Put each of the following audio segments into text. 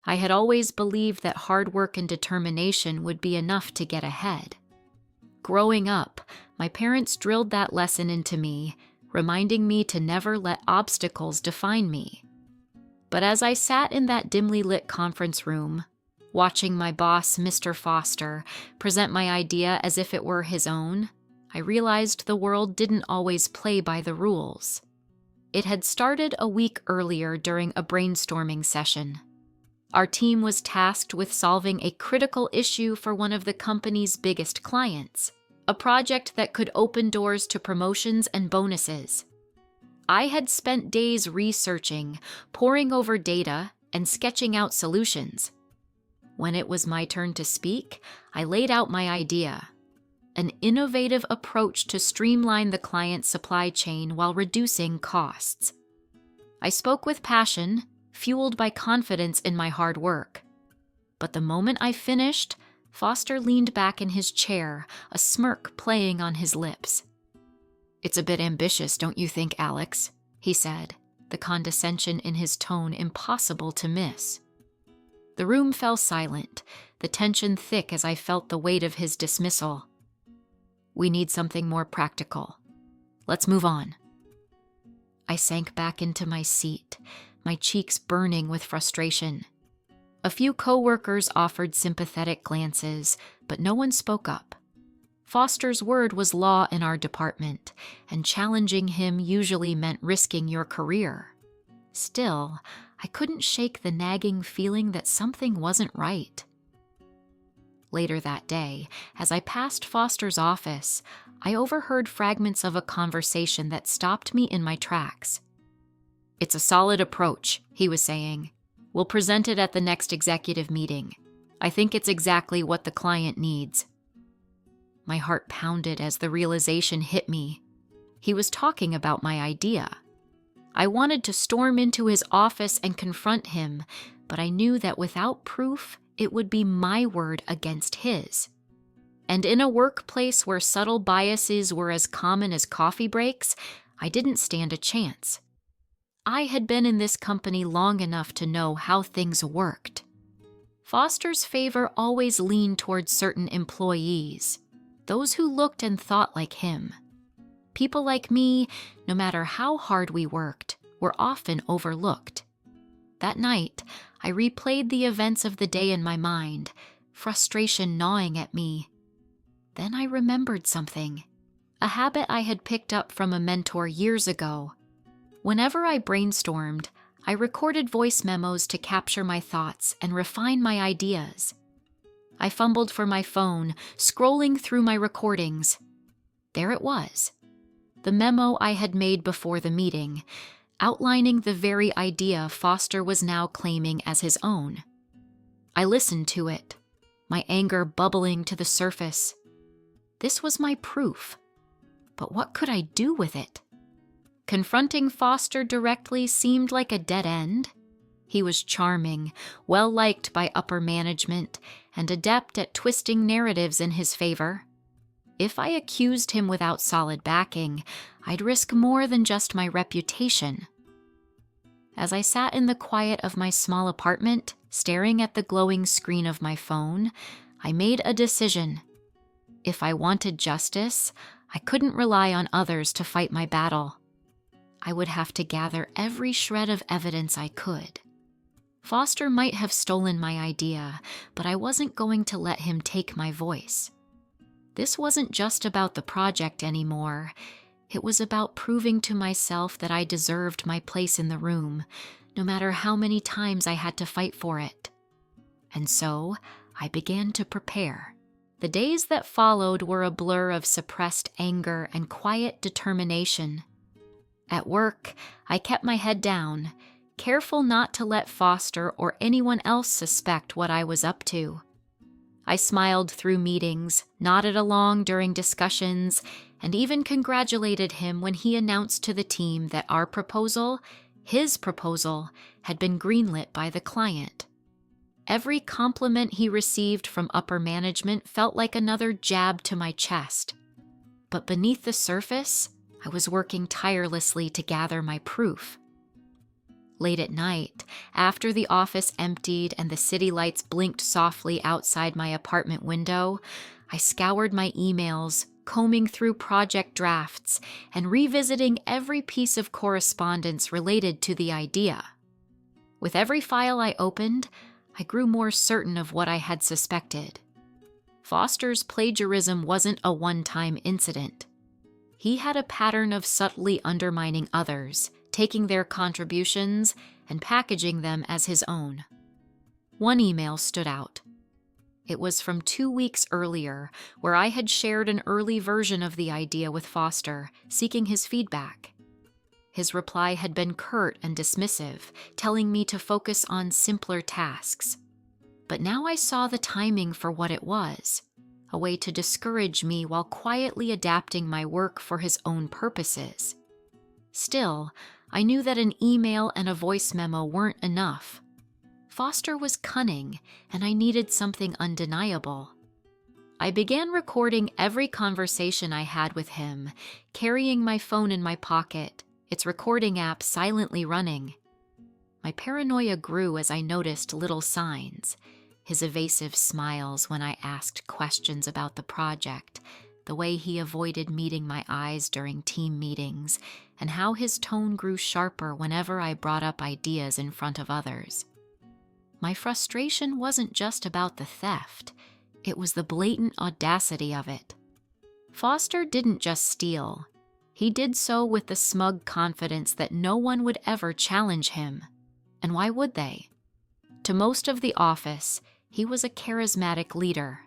I had always believed that hard work and determination would be enough to get ahead. Growing up, my parents drilled that lesson into me, reminding me to never let obstacles define me. But as I sat in that dimly lit conference room, watching my boss, Mr. Foster, present my idea as if it were his own, I realized the world didn't always play by the rules. It had started a week earlier during a brainstorming session. Our team was tasked with solving a critical issue for one of the company's biggest clients, a project that could open doors to promotions and bonuses. I had spent days researching, poring over data, and sketching out solutions. When it was my turn to speak, I laid out my idea: an innovative approach to streamline the client's supply chain while reducing costs. I spoke with passion, fueled by confidence in my hard work. But the moment I finished, Foster leaned back in his chair, a smirk playing on his lips. "It's a bit ambitious, don't you think, Alex?" he said, the condescension in his tone impossible to miss. The room fell silent, the tension thick as I felt the weight of his dismissal. "We need something more practical. Let's move on." I sank back into my seat, my cheeks burning with frustration. A few coworkers offered sympathetic glances, but no one spoke up. Foster's word was law in our department, and challenging him usually meant risking your career. Still, I couldn't shake the nagging feeling that something wasn't right. Later that day, as I passed Foster's office, I overheard fragments of a conversation that stopped me in my tracks. "It's a solid approach," he was saying. "We'll present it at the next executive meeting. I think it's exactly what the client needs." My heart pounded as the realization hit me. He was talking about my idea. I wanted to storm into his office and confront him, but I knew that without proof, it would be my word against his. And in a workplace where subtle biases were as common as coffee breaks, I didn't stand a chance. I had been in this company long enough to know how things worked. Foster's favor always leaned towards certain employees, those who looked and thought like him. People like me, no matter how hard we worked, were often overlooked. That night, I replayed the events of the day in my mind, frustration gnawing at me. Then I remembered something, a habit I had picked up from a mentor years ago. Whenever I brainstormed, I recorded voice memos to capture my thoughts and refine my ideas. I fumbled for my phone, scrolling through my recordings. There it was, the memo I had made before the meeting, outlining the very idea Foster was now claiming as his own. I listened to it, my anger bubbling to the surface. This was my proof. But what could I do with it? Confronting Foster directly seemed like a dead end. He was charming, well-liked by upper management, and adept at twisting narratives in his favor. If I accused him without solid backing, I'd risk more than just my reputation. As I sat in the quiet of my small apartment, staring at the glowing screen of my phone, I made a decision. If I wanted justice, I couldn't rely on others to fight my battle. I would have to gather every shred of evidence I could. Foster might have stolen my idea, but I wasn't going to let him take my voice. This wasn't just about the project anymore. It was about proving to myself that I deserved my place in the room, no matter how many times I had to fight for it. And so, I began to prepare. The days that followed were a blur of suppressed anger and quiet determination. At work, I kept my head down, careful not to let Foster or anyone else suspect what I was up to. I smiled through meetings, nodded along during discussions, and even congratulated him when he announced to the team that our proposal, his proposal, had been greenlit by the client. Every compliment he received from upper management felt like another jab to my chest. But beneath the surface, I was working tirelessly to gather my proof. Late at night, after the office emptied and the city lights blinked softly outside my apartment window, I scoured my emails, combing through project drafts and revisiting every piece of correspondence related to the idea. With every file I opened, I grew more certain of what I had suspected. Foster's plagiarism wasn't a one-time incident. He had a pattern of subtly undermining others, taking their contributions and packaging them as his own. One email stood out. It was from 2 weeks earlier, where I had shared an early version of the idea with Foster, seeking his feedback. His reply had been curt and dismissive, telling me to focus on simpler tasks. But now I saw the timing for what it was, a way to discourage me while quietly adapting my work for his own purposes. Still, I knew that an email and a voice memo weren't enough. Foster was cunning, and I needed something undeniable. I began recording every conversation I had with him, carrying my phone in my pocket, its recording app silently running. My paranoia grew as I noticed little signs: his evasive smiles when I asked questions about the project, the way he avoided meeting my eyes during team meetings, and how his tone grew sharper whenever I brought up ideas in front of others. My frustration wasn't just about the theft, it was the blatant audacity of it. Foster didn't just steal. He did so with the smug confidence that no one would ever challenge him. And why would they? To most of the office, he was a charismatic leader,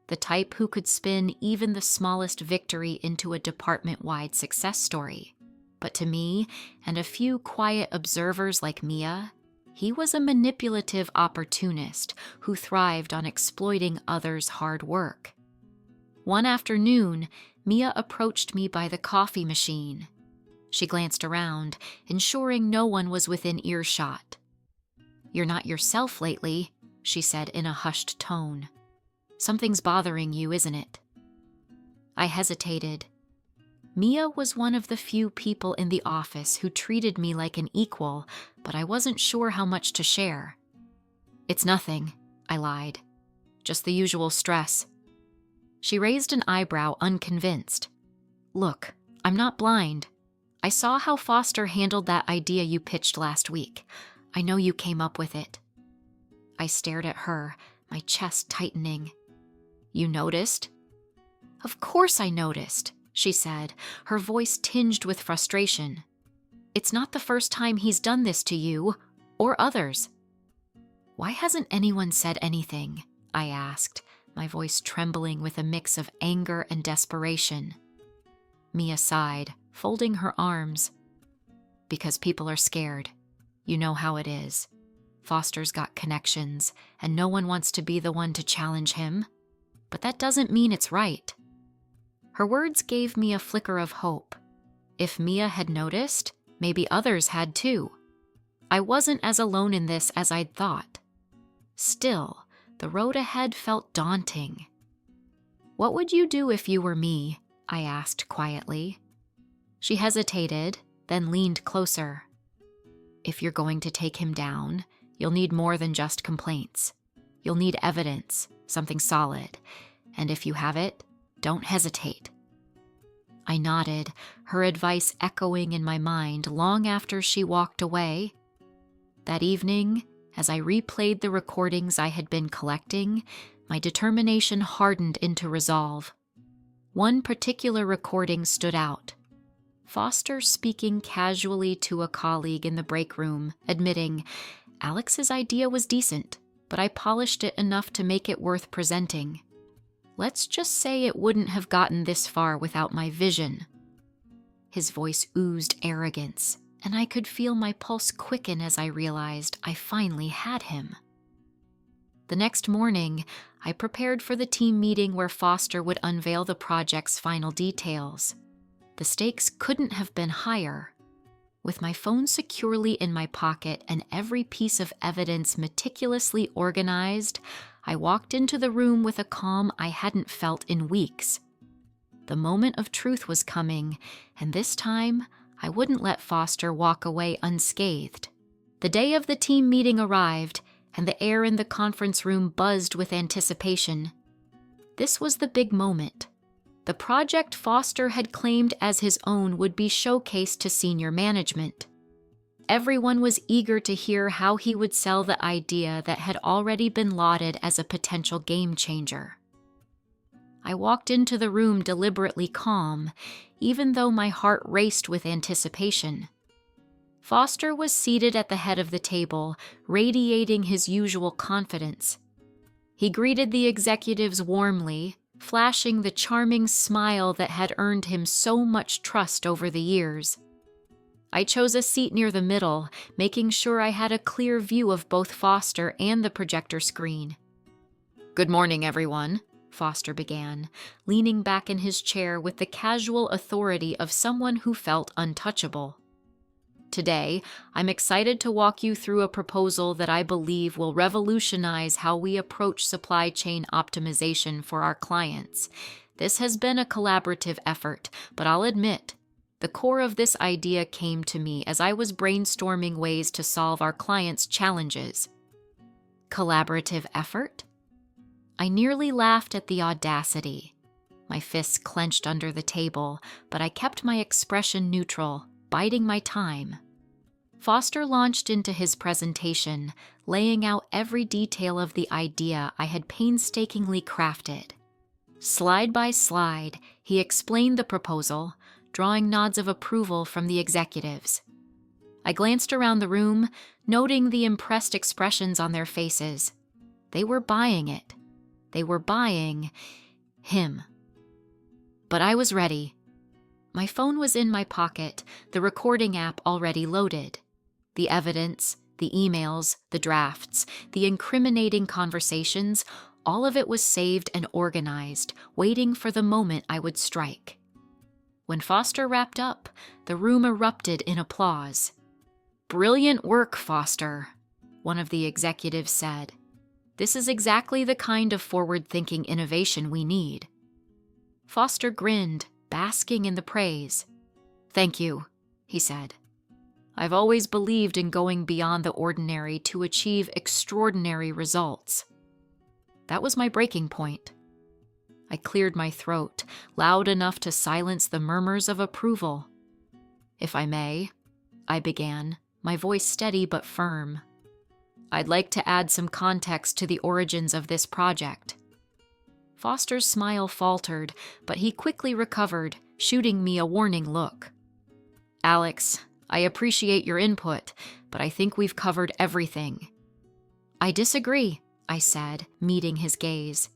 the type who could spin even the smallest victory into a department-wide success story. But to me, and a few quiet observers like Mia, he was a manipulative opportunist who thrived on exploiting others' hard work. One afternoon, Mia approached me by the coffee machine. She glanced around, ensuring no one was within earshot. "You're not yourself lately," she said in a hushed tone. "Something's bothering you, isn't it?" I hesitated. Mia was one of the few people in the office who treated me like an equal, but I wasn't sure how much to share. "It's nothing," I lied. "Just the usual stress." She raised an eyebrow, unconvinced. "Look, I'm not blind. I saw how Foster handled that idea you pitched last week. I know you came up with it." I stared at her, my chest tightening. "You noticed?" "Of course I noticed," she said, her voice tinged with frustration. "It's not the first time he's done this to you, or others." "Why hasn't anyone said anything?" I asked, my voice trembling with a mix of anger and desperation. Mia sighed, folding her arms. "Because people are scared. You know how it is. Foster's got connections, and no one wants to be the one to challenge him. But that doesn't mean it's right." Her words gave me a flicker of hope. If Mia had noticed, maybe others had too. I wasn't as alone in this as I'd thought. Still, the road ahead felt daunting. "What would you do if you were me?" I asked quietly. She hesitated, then leaned closer. "If you're going to take him down, you'll need more than just complaints. You'll need evidence, something solid. And if you have it, don't hesitate." I nodded, her advice echoing in my mind long after she walked away. That evening, as I replayed the recordings I had been collecting, my determination hardened into resolve. One particular recording stood out. Foster speaking casually to a colleague in the break room, admitting, "Alex's idea was decent, but I polished it enough to make it worth presenting. Let's just say it wouldn't have gotten this far without my vision." His voice oozed arrogance, and I could feel my pulse quicken as I realized I finally had him. The next morning, I prepared for the team meeting where Foster would unveil the project's final details. The stakes couldn't have been higher. With my phone securely in my pocket and every piece of evidence meticulously organized, I walked into the room with a calm I hadn't felt in weeks. The moment of truth was coming, and this time, I wouldn't let Foster walk away unscathed. The day of the team meeting arrived, and the air in the conference room buzzed with anticipation. This was the big moment. The project Foster had claimed as his own would be showcased to senior management. Everyone was eager to hear how he would sell the idea that had already been lauded as a potential game changer. I walked into the room deliberately calm, even though my heart raced with anticipation. Foster was seated at the head of the table, radiating his usual confidence. He greeted the executives warmly, flashing the charming smile that had earned him so much trust over the years. I chose a seat near the middle, making sure I had a clear view of both Foster and the projector screen. "Good morning, everyone," Foster began, leaning back in his chair with the casual authority of someone who felt untouchable. "Today, I'm excited to walk you through a proposal that I believe will revolutionize how we approach supply chain optimization for our clients. This has been a collaborative effort, but I'll admit, the core of this idea came to me as I was brainstorming ways to solve our clients' challenges." Collaborative effort? I nearly laughed at the audacity. My fists clenched under the table, but I kept my expression neutral, biding my time. Foster launched into his presentation, laying out every detail of the idea I had painstakingly crafted. Slide by slide, he explained the proposal, drawing nods of approval from the executives. I glanced around the room, noting the impressed expressions on their faces. They were buying it. They were buying him. But I was ready. My phone was in my pocket, the recording app already loaded. The evidence, the emails, the drafts, the incriminating conversations, all of it was saved and organized, waiting for the moment I would strike. When Foster wrapped up, the room erupted in applause. "Brilliant work, Foster," one of the executives said. "This is exactly the kind of forward-thinking innovation we need." Foster grinned, basking in the praise. "Thank you," he said. "I've always believed in going beyond the ordinary to achieve extraordinary results." That was my breaking point. I cleared my throat, loud enough to silence the murmurs of approval. "If I may," I began, my voice steady but firm. "I'd like to add some context to the origins of this project." Foster's smile faltered, but he quickly recovered, shooting me a warning look. "Alex, I appreciate your input, but I think we've covered everything." "I disagree," I said, meeting his gaze.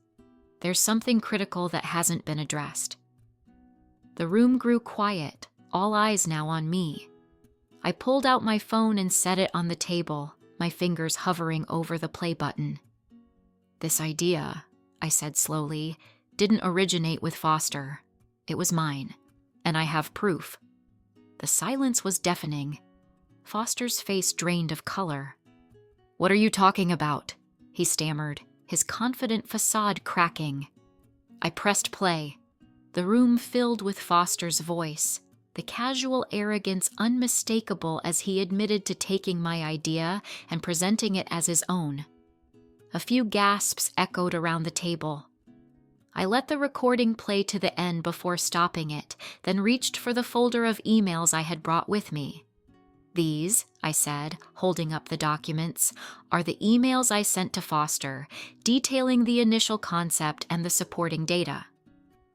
"There's something critical that hasn't been addressed." The room grew quiet, all eyes now on me. I pulled out my phone and set it on the table, my fingers hovering over the play button. "This idea," I said slowly, "didn't originate with Foster. It was mine, and I have proof." The silence was deafening. Foster's face drained of color. "What are you talking about?" he stammered, his confident facade cracking. I pressed play. The room filled with Foster's voice, the casual arrogance unmistakable as he admitted to taking my idea and presenting it as his own. A few gasps echoed around the table. I let the recording play to the end before stopping it, then reached for the folder of emails I had brought with me. "These," I said, holding up the documents, "are the emails I sent to Foster, detailing the initial concept and the supporting data.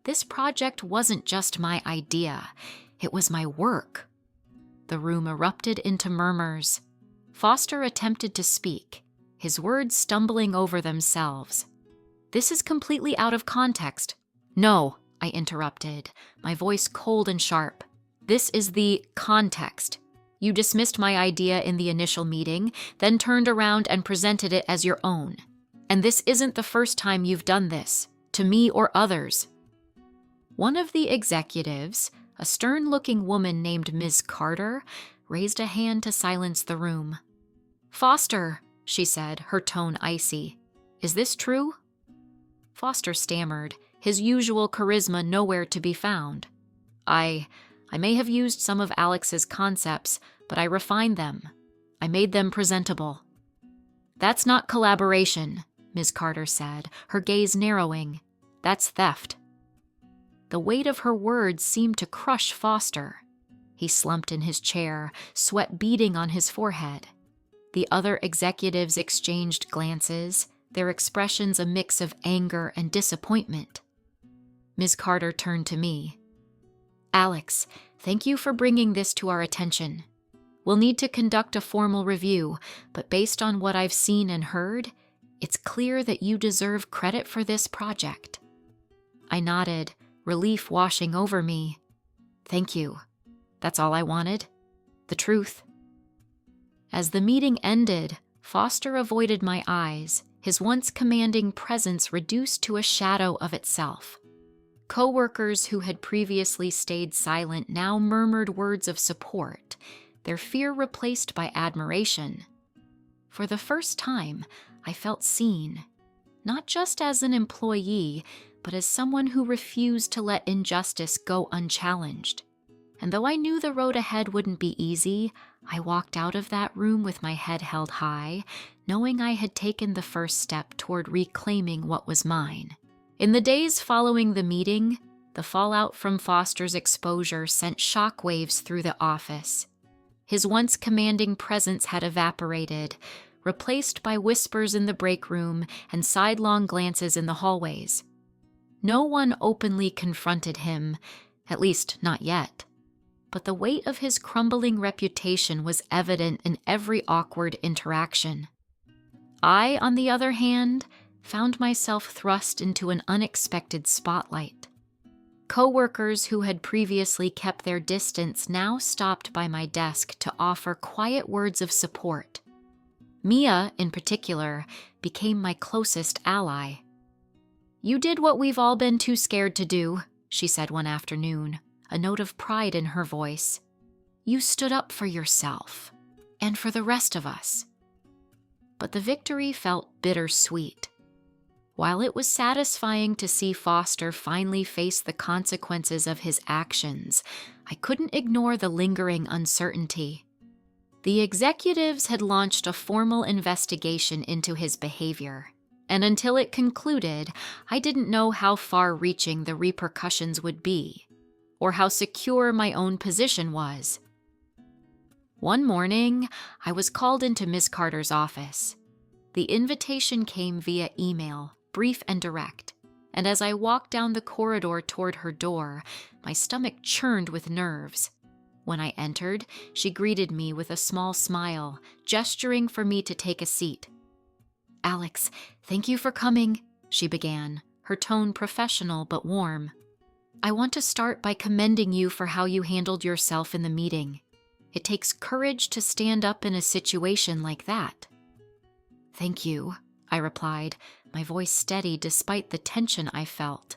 This project wasn't just my idea, it was my work." The room erupted into murmurs. Foster attempted to speak, his words stumbling over themselves. "This is completely out of context." "No," I interrupted, my voice cold and sharp. "This is the context. You dismissed my idea in the initial meeting, then turned around and presented it as your own. And this isn't the first time you've done this, to me or others." One of the executives, a stern-looking woman named Ms. Carter, raised a hand to silence the room. "Foster," she said, her tone icy, "is this true?" Foster stammered, his usual charisma nowhere to be found. I may have used some of Alex's concepts, but I refined them. I made them presentable. That's not collaboration, Ms. Carter said, her gaze narrowing. That's theft. The weight of her words seemed to crush Foster. He slumped in his chair, sweat beading on his forehead. The other executives exchanged glances, their expressions a mix of anger and disappointment. Ms. Carter turned to me. Alex, thank you for bringing this to our attention. We'll need to conduct a formal review, but based on what I've seen and heard, it's clear that you deserve credit for this project. I nodded, relief washing over me. Thank you. That's all I wanted. The truth. As the meeting ended, Foster avoided my eyes, his once commanding presence reduced to a shadow of itself. Coworkers who had previously stayed silent now murmured words of support, their fear replaced by admiration. For the first time, I felt seen, not just as an employee, but as someone who refused to let injustice go unchallenged. And though I knew the road ahead wouldn't be easy, I walked out of that room with my head held high, knowing I had taken the first step toward reclaiming what was mine. In the days following the meeting, the fallout from Foster's exposure sent shockwaves through the office. His once commanding presence had evaporated, replaced by whispers in the break room and sidelong glances in the hallways. No one openly confronted him, at least not yet. But the weight of his crumbling reputation was evident in every awkward interaction. I, on the other hand, found myself thrust into an unexpected spotlight. Coworkers who had previously kept their distance now stopped by my desk to offer quiet words of support. Mia, in particular, became my closest ally. You did what we've all been too scared to do, she said one afternoon, a note of pride in her voice. You stood up for yourself, and for the rest of us. But the victory felt bittersweet. While it was satisfying to see Foster finally face the consequences of his actions, I couldn't ignore the lingering uncertainty. The executives had launched a formal investigation into his behavior, and until it concluded, I didn't know how far-reaching the repercussions would be, or how secure my own position was. One morning, I was called into Ms. Carter's office. The invitation came via email, brief and direct, and as I walked down the corridor toward her door, my stomach churned with nerves. When I entered, she greeted me with a small smile, gesturing for me to take a seat. Alex, thank you for coming, she began, her tone professional but warm. I want to start by commending you for how you handled yourself in the meeting. It takes courage to stand up in a situation like that. Thank you, I replied, my voice steady despite the tension I felt.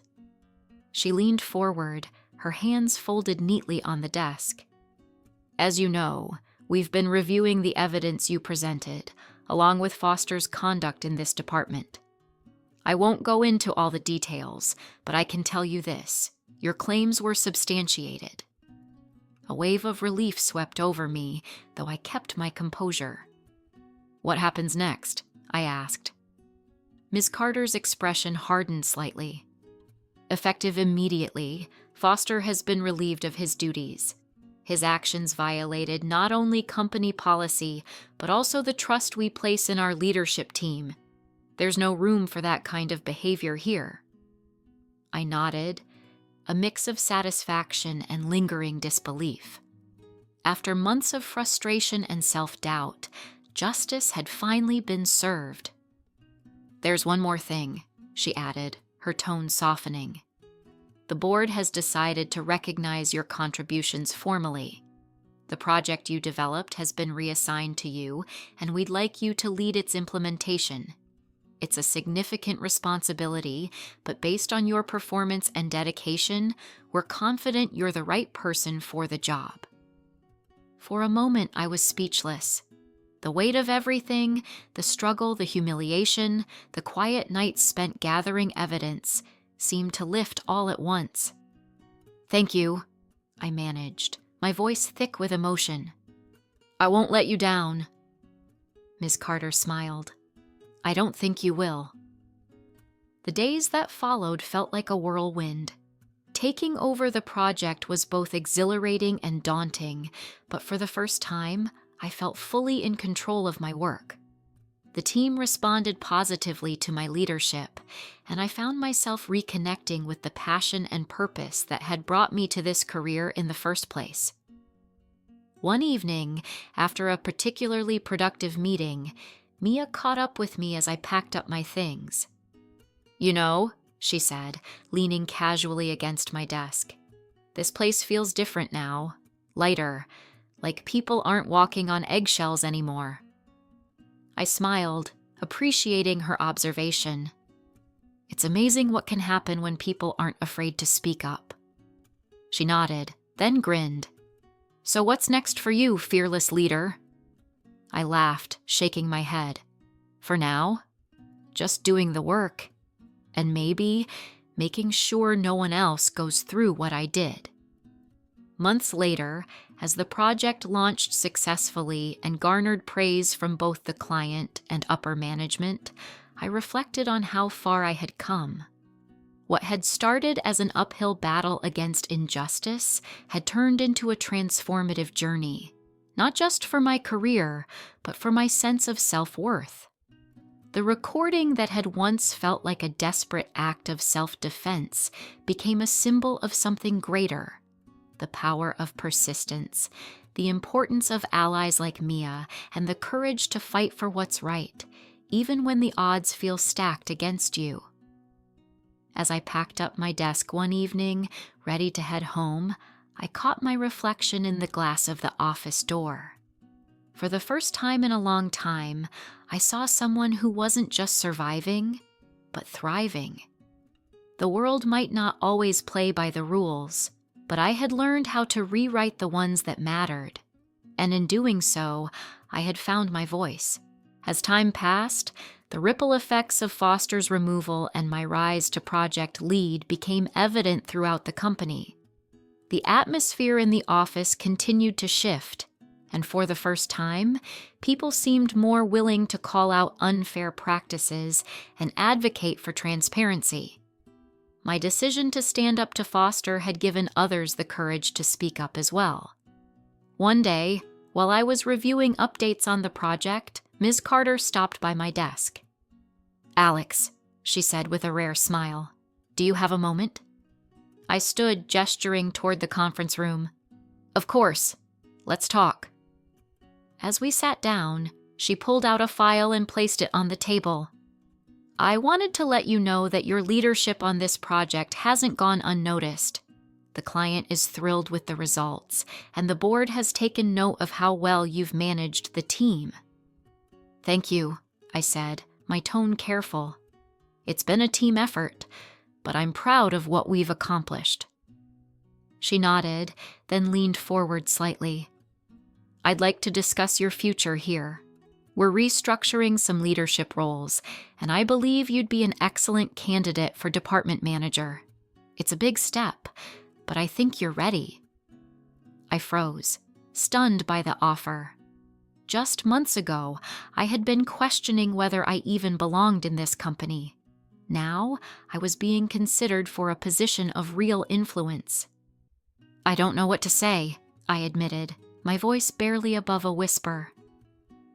She leaned forward, her hands folded neatly on the desk. As you know, we've been reviewing the evidence you presented, along with Foster's conduct in this department. I won't go into all the details, but I can tell you this. Your claims were substantiated. A wave of relief swept over me, though I kept my composure. What happens next? I asked. Ms. Carter's expression hardened slightly. Effective immediately, Foster has been relieved of his duties. His actions violated not only company policy, but also the trust we place in our leadership team. There's no room for that kind of behavior here. I nodded, a mix of satisfaction and lingering disbelief. After months of frustration and self-doubt, justice had finally been served. There's one more thing, she added, her tone softening. The board has decided to recognize your contributions formally. The project you developed has been reassigned to you, and we'd like you to lead its implementation. It's a significant responsibility, but based on your performance and dedication, we're confident you're the right person for the job. For a moment, I was speechless. The weight of everything, the struggle, the humiliation, the quiet nights spent gathering evidence, seemed to lift all at once. Thank you, I managed, my voice thick with emotion. I won't let you down. Ms. Carter smiled. "I don't think you will." The days that followed felt like a whirlwind. Taking over the project was both exhilarating and daunting, but for the first time, I felt fully in control of my work. The team responded positively to my leadership, and I found myself reconnecting with the passion and purpose that had brought me to this career in the first place. One evening, after a particularly productive meeting, Mia caught up with me as I packed up my things. "You know," she said, leaning casually against my desk, "this place feels different now, lighter, like people aren't walking on eggshells anymore." I smiled, appreciating her observation. It's amazing what can happen when people aren't afraid to speak up. She nodded, then grinned. "So what's next for you, fearless leader?" I laughed, shaking my head. "For now, just doing the work, and maybe making sure no one else goes through what I did." Months later, as the project launched successfully and garnered praise from both the client and upper management, I reflected on how far I had come. What had started as an uphill battle against injustice had turned into a transformative journey, not just for my career, but for my sense of self-worth. The recording that had once felt like a desperate act of self-defense became a symbol of something greater: the power of persistence, the importance of allies like Mia, and the courage to fight for what's right, even when the odds feel stacked against you. As I packed up my desk one evening, ready to head home, I caught my reflection in the glass of the office door. For the first time in a long time, I saw someone who wasn't just surviving, but thriving. The world might not always play by the rules, but I had learned how to rewrite the ones that mattered. And in doing so, I had found my voice. As time passed, the ripple effects of Foster's removal and my rise to project lead became evident throughout the company. The atmosphere in the office continued to shift, and for the first time, people seemed more willing to call out unfair practices and advocate for transparency. My decision to stand up to Foster had given others the courage to speak up as well. One day, while I was reviewing updates on the project, Ms. Carter stopped by my desk. "Alex," she said with a rare smile, "do you have a moment?" I stood, gesturing toward the conference room. "Of course. Let's talk." As we sat down, she pulled out a file and placed it on the table. "I wanted to let you know that your leadership on this project hasn't gone unnoticed. The client is thrilled with the results, and the board has taken note of how well you've managed the team." "Thank you," I said, my tone careful. "It's been a team effort, but I'm proud of what we've accomplished." She nodded, then leaned forward slightly. "I'd like to discuss your future here. We're restructuring some leadership roles, and I believe you'd be an excellent candidate for department manager. It's a big step, but I think you're ready." I froze, stunned by the offer. Just months ago, I had been questioning whether I even belonged in this company. Now, I was being considered for a position of real influence. "I don't know what to say," I admitted, my voice barely above a whisper.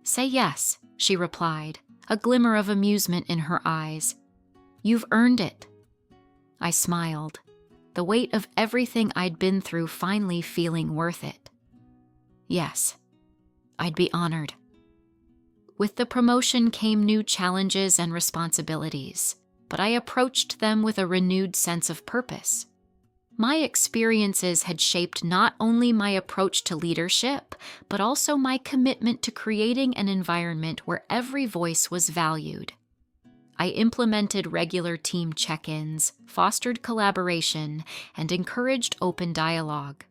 "Say yes," she replied, a glimmer of amusement in her eyes. "You've earned it." I smiled, the weight of everything I'd been through finally feeling worth it. "Yes, I'd be honored." With the promotion came new challenges and responsibilities, but I approached them with a renewed sense of purpose. My experiences had shaped not only my approach to leadership, but also my commitment to creating an environment where every voice was valued. I implemented regular team check-ins, fostered collaboration, and encouraged open dialogue.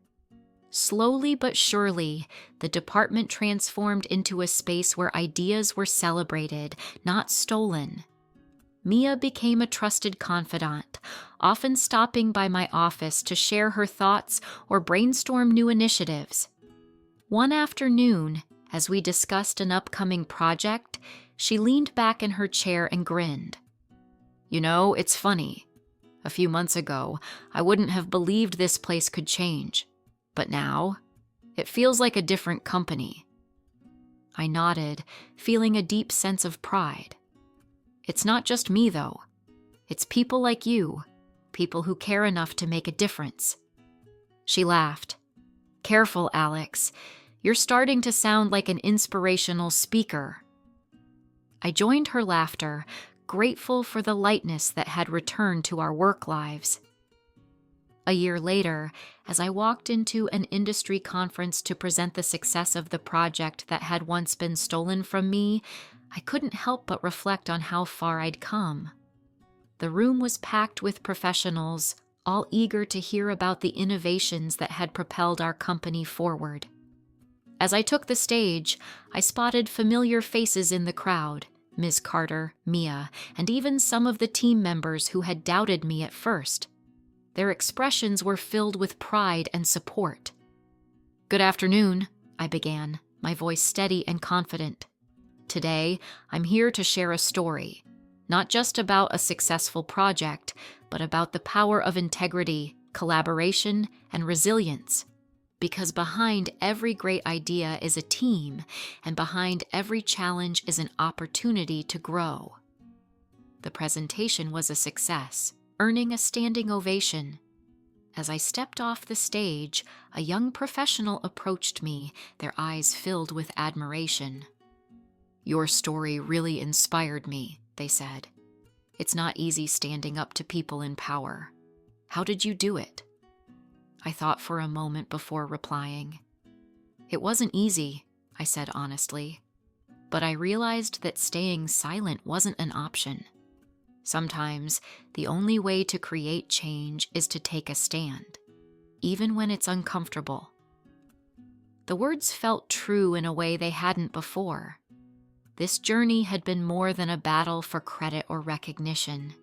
Slowly but surely, the department transformed into a space where ideas were celebrated, not stolen. Mia became a trusted confidant, often stopping by my office to share her thoughts or brainstorm new initiatives. One afternoon, As we discussed an upcoming project, she leaned back in her chair and grinned. "You know, it's funny. A few months ago, I wouldn't have believed this place could change. But now, it feels like a different company." I nodded, feeling a deep sense of pride. "It's not just me, though. It's people like you, people who care enough to make a difference." She laughed. "Careful, Alex. You're starting to sound like an inspirational speaker." I joined her laughter, grateful for the lightness that had returned to our work lives. A year later, as I walked into an industry conference to present the success of the project that had once been stolen from me, I couldn't help but reflect on how far I'd come. The room was packed with professionals, all eager to hear about the innovations that had propelled our company forward. As I took the stage, I spotted familiar faces in the crowd, Ms. Carter, Mia, and even some of the team members who had doubted me at first. Their expressions were filled with pride and support. "Good afternoon," I began, my voice steady and confident. "Today, I'm here to share a story, not just about a successful project, but about the power of integrity, collaboration, and resilience. Because behind every great idea is a team, and behind every challenge is an opportunity to grow." The presentation was a success, earning a standing ovation. As I stepped off the stage, a young professional approached me, their eyes filled with admiration. "Your story really inspired me," they said. "It's not easy standing up to people in power. How did you do it?" I thought for a moment before replying. "It wasn't easy," I said honestly, but I realized that staying silent wasn't an option. Sometimes, the only way to create change is to take a stand, even when it's uncomfortable. The words felt true in a way they hadn't before. This journey had been more than a battle for credit or recognition.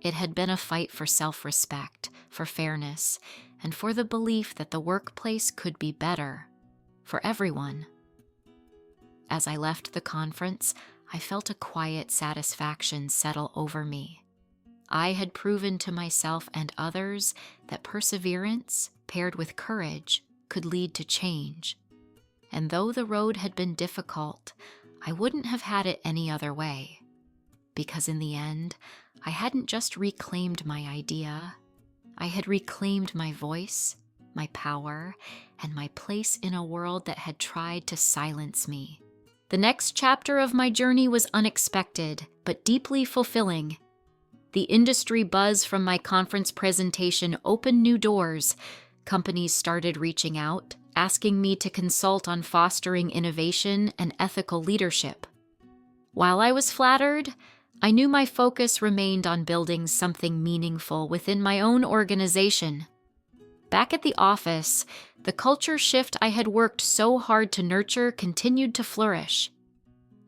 It had been a fight for self-respect, for fairness, and for the belief that the workplace could be better for everyone. As I left the conference, I felt a quiet satisfaction settle over me. I had proven to myself and others that perseverance, paired with courage, could lead to change. And though the road had been difficult, I wouldn't have had it any other way. Because in the end, I hadn't just reclaimed my idea, I had reclaimed my voice, my power, and my place in a world that had tried to silence me. The next chapter of my journey was unexpected, but deeply fulfilling. The industry buzz from my conference presentation opened new doors. Companies started reaching out, asking me to consult on fostering innovation and ethical leadership. While I was flattered, I knew my focus remained on building something meaningful within my own organization. Back at the office, the culture shift I had worked so hard to nurture continued to flourish.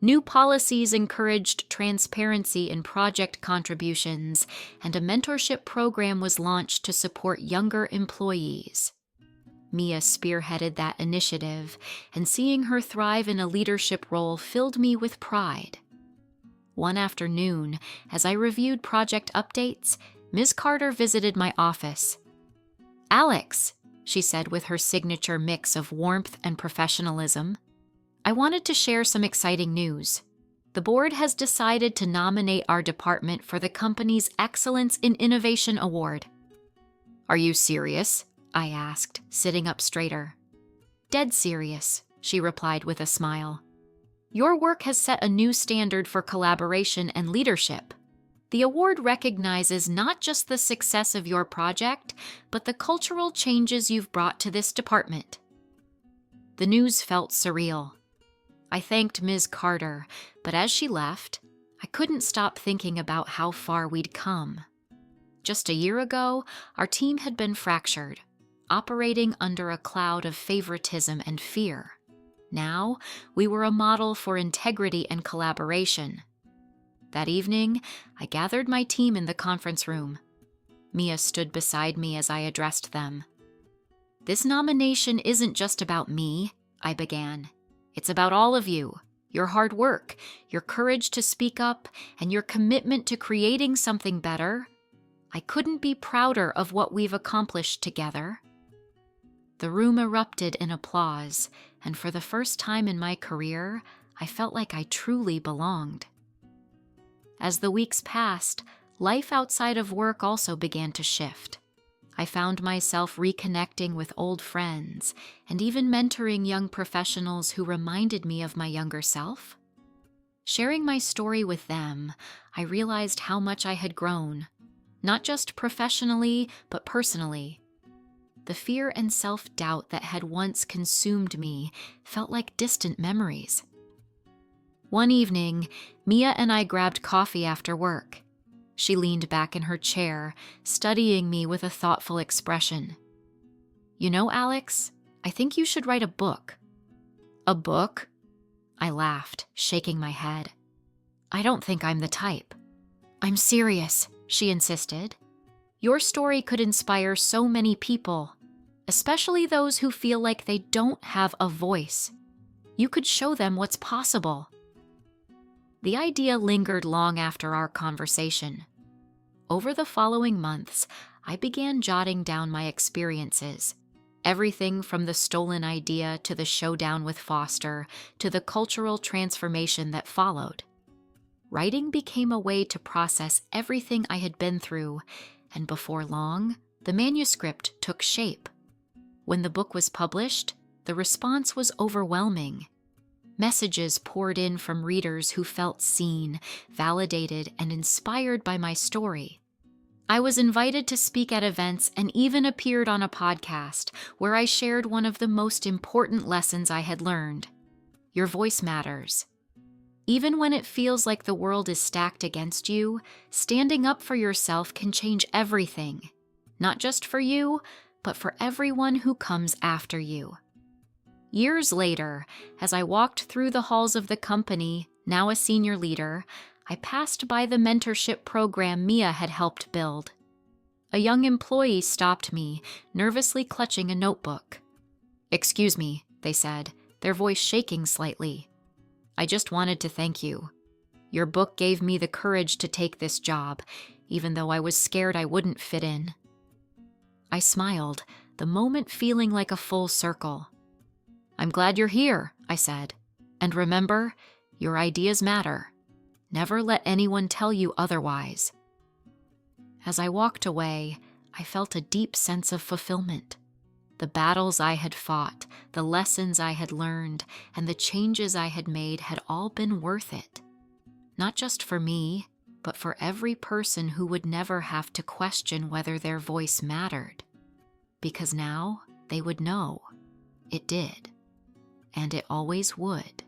New policies encouraged transparency in project contributions, and a mentorship program was launched to support younger employees. Mia spearheaded that initiative, and seeing her thrive in a leadership role filled me with pride. One afternoon, as I reviewed project updates, Ms. Carter visited my office. "Alex," she said with her signature mix of warmth and professionalism, "I wanted to share some exciting news. The board has decided to nominate our department for the company's Excellence in Innovation Award." "Are you serious?" I asked, sitting up straighter. "Dead serious," she replied with a smile. "Your work has set a new standard for collaboration and leadership. The award recognizes not just the success of your project, but the cultural changes you've brought to this department." The news felt surreal. I thanked Ms. Carter, but as she left, I couldn't stop thinking about how far we'd come. Just a year ago, our team had been fractured, operating under a cloud of favoritism and fear. Now, we were a model for integrity and collaboration. That evening, I gathered my team in the conference room. Mia stood beside me as I addressed them. "This nomination isn't just about me," I began. It's about all of you, your hard work, your courage to speak up, and your commitment to creating something better. I couldn't be prouder of what we've accomplished together." The room erupted in applause, and for the first time in my career, I felt like I truly belonged. As the weeks passed, life outside of work also began to shift. I found myself reconnecting with old friends and even mentoring young professionals who reminded me of my younger self. Sharing my story with them, I realized how much I had grown, not just professionally, but personally. The fear and self-doubt that had once consumed me felt like distant memories. One evening, Mia and I grabbed coffee after work. She leaned back in her chair, studying me with a thoughtful expression. "You know, Alex, I think you should write a book." "A book?" I laughed, shaking my head. "I don't think I'm the type." "I'm serious," she insisted. "Your story could inspire so many people, especially those who feel like they don't have a voice. You could show them what's possible." The idea lingered long after our conversation. Over the following months, I began jotting down my experiences, everything from the stolen idea to the showdown with Foster to the cultural transformation that followed. Writing became a way to process everything I had been through, and before long, the manuscript took shape. When the book was published, the response was overwhelming. Messages poured in from readers who felt seen, validated, and inspired by my story. I was invited to speak at events and even appeared on a podcast where I shared one of the most important lessons I had learned. Your voice matters. Even when it feels like the world is stacked against you, standing up for yourself can change everything, not just for you, but for everyone who comes after you. Years later, as I walked through the halls of the company, now a senior leader, I passed by the mentorship program Mia had helped build. A young employee stopped me, nervously clutching a notebook. "Excuse me," they said, their voice shaking slightly. "I just wanted to thank you. Your book gave me the courage to take this job, even though I was scared I wouldn't fit in." I smiled, the moment feeling like a full circle. "I'm glad you're here," I said. "And remember, your ideas matter. Never let anyone tell you otherwise." As I walked away, I felt a deep sense of fulfillment. The battles I had fought, the lessons I had learned, and the changes I had made had all been worth it. Not just for me, but for every person who would never have to question whether their voice mattered. Because now they would know it did. And it always would.